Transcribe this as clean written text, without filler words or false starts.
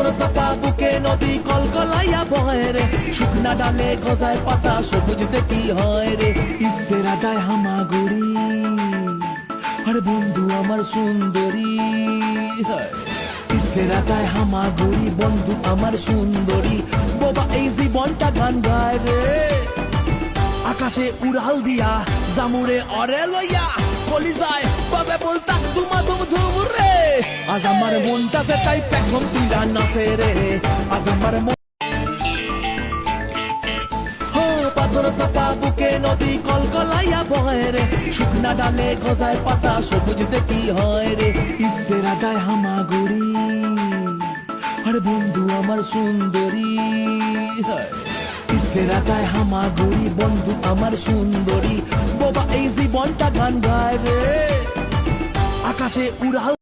পাথর চাপা বুকে নদী কলকলাইয়া বয় রে, শুকনা ডালে গজায় পাতা সবুজতে কি হয় রে। ইসের আদায় হামাগুড়ি আরে বন্ধু আমার সুন্দরী, ইসের আদায় হামাগুড়ি বন্ধু আমার সুন্দরী। বোবা এই জীবনটা গান গায় রে, আকাশে উড়াল দিয়া জামুরে অরে লইয়া বলি যায় বাজে বলতা তুমা তুম ধুম রে। আজ আমার মনটা যে তাই পেখম তুইরা নাচে রে, আজ আমার মন পাথর চাপা বুকে নদী কলকলাইয়া বয় রে, শুকনা ডালে গজায় পাতা সবুজতে কি হয় রে। ইসের আদায় হামাগুড়ি আরে বন্ধু আমার সুন্দরী, ইসের আদায় হামাগুড়ি বন্ধু আমার সুন্দরী। বোবা এই জীবনটা গান গায় রে, আকাশে উড়াল